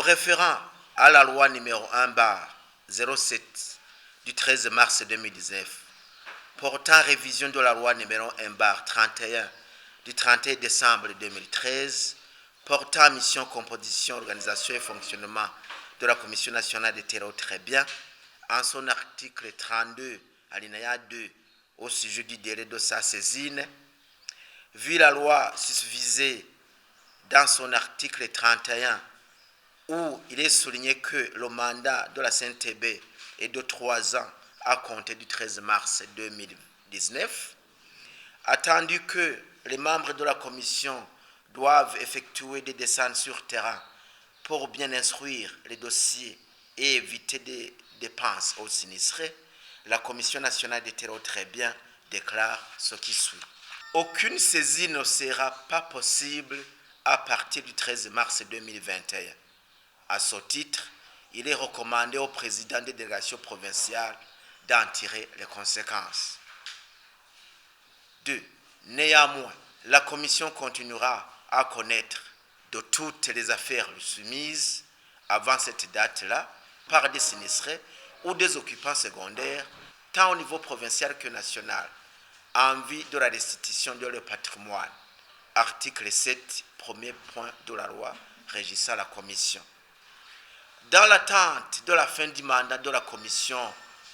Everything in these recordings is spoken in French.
référant à la loi numéro 1/07 du 13 mars 2019 portant révision de la loi numéro 1/31 du 31 décembre 2013 portant mission, composition, organisation et fonctionnement de la Commission nationale des terreaux très bien, en son article 32, alinéa 2, au sujet du délai de sa saisine, vu la loi susvisée dans son article 31, où il est souligné que le mandat de la CNTB est de 3 ans à compter du 13 mars 2019, attendu que les membres de la commission doivent effectuer des descentes sur terrain pour bien instruire les dossiers et éviter des dépenses aux sinistrés, la Commission nationale des terreaux très bien déclare ce qui suit. Aucune saisie ne sera pas possible à partir du 13 mars 2021. À ce titre, il est recommandé au président des délégations provinciales d'en tirer les conséquences. 2. Néanmoins, la Commission continuera à connaître de toutes les affaires soumises avant cette date-là par des sinistrés ou des occupants secondaires, tant au niveau provincial que national, en vue de la restitution de leur patrimoine. Article 7, premier point de la loi régissant la Commission. Dans l'attente de la fin du mandat de la Commission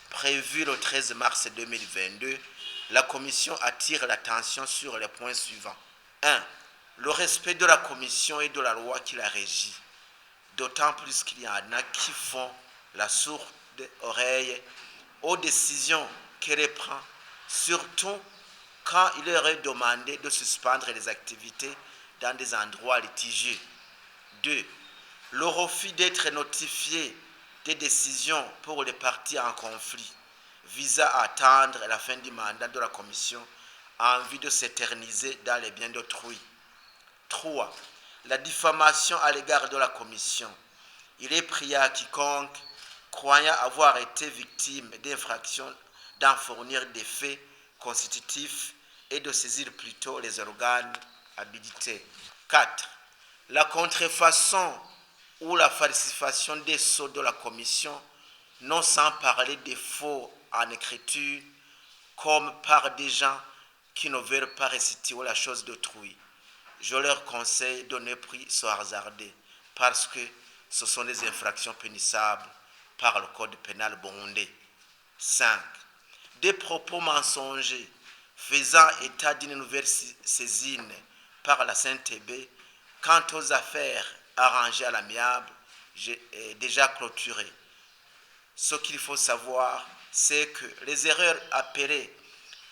prévue le 13 mars 2022, la Commission attire l'attention sur les points suivants. 1. Le respect de la Commission et de la loi qui la régit, d'autant plus qu'il y en a qui font la sourde oreille aux décisions qu'elle prend, surtout quand il leur est demandé de suspendre les activités dans des endroits litigieux. 2. Le refus d'être notifié des décisions pour les parties en conflit visant à attendre la fin du mandat de la Commission en vue de s'éterniser dans les biens d'autrui. 3. La diffamation à l'égard de la Commission. Il est prié à quiconque, croyant avoir été victime d'infractions, d'en fournir des faits constitutifs et de saisir plutôt les organes habilités. 4. La contrefaçon ou la falsification des sceaux de la Commission, non sans parler des faux en écriture, comme par des gens qui ne veulent pas restituer la chose d'autrui. Je leur conseille de ne plus se hasarder, parce que ce sont des infractions punissables par le Code pénal burundais. 5. Des propos mensongers faisant état d'une nouvelle saisine par la CNTB quant aux affaires arrangées à l'amiable déjà clôturées. Ce qu'il faut savoir, c'est que les erreurs appelées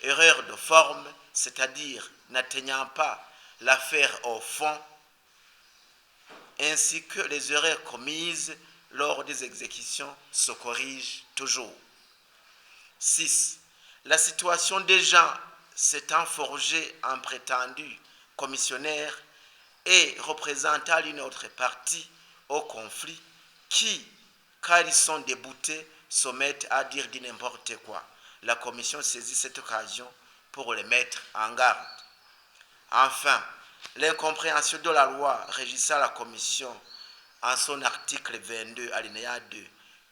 erreurs de forme, c'est-à-dire n'atteignant pas l'affaire au fond, ainsi que les erreurs commises lors des exécutions se corrigent toujours. 6. La situation des gens s'étant forgée en prétendu commissionnaire et représentant l'une autre partie au conflit qui, car ils sont déboutés, se mettent à dire du n'importe quoi. La Commission saisit cette occasion pour les mettre en garde. Enfin, l'incompréhension de la loi régissant la Commission en son article 22, alinéa 2,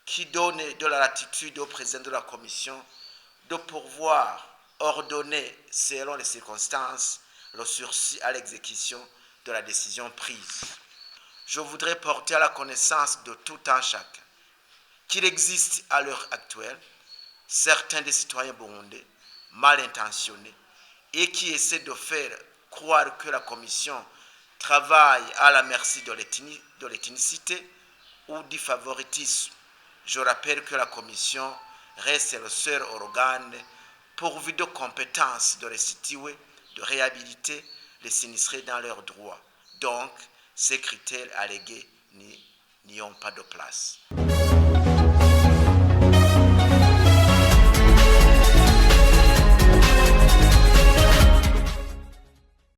qui donne de la latitude au président de la Commission de pouvoir ordonner, selon les circonstances, le sursis à l'exécution de la décision prise. Je voudrais porter à la connaissance de tout un chacun qu'il existe à l'heure actuelle certains des citoyens burundais mal intentionnés et qui essaient de faire croire que la Commission travaille à la merci de l'ethnicité ou du favoritisme. Je rappelle que la Commission reste le seul organe pourvu de compétences de restituer, de réhabiliter les sinistrés dans leurs droits. Donc, ces critères allégués n'y ont pas de place.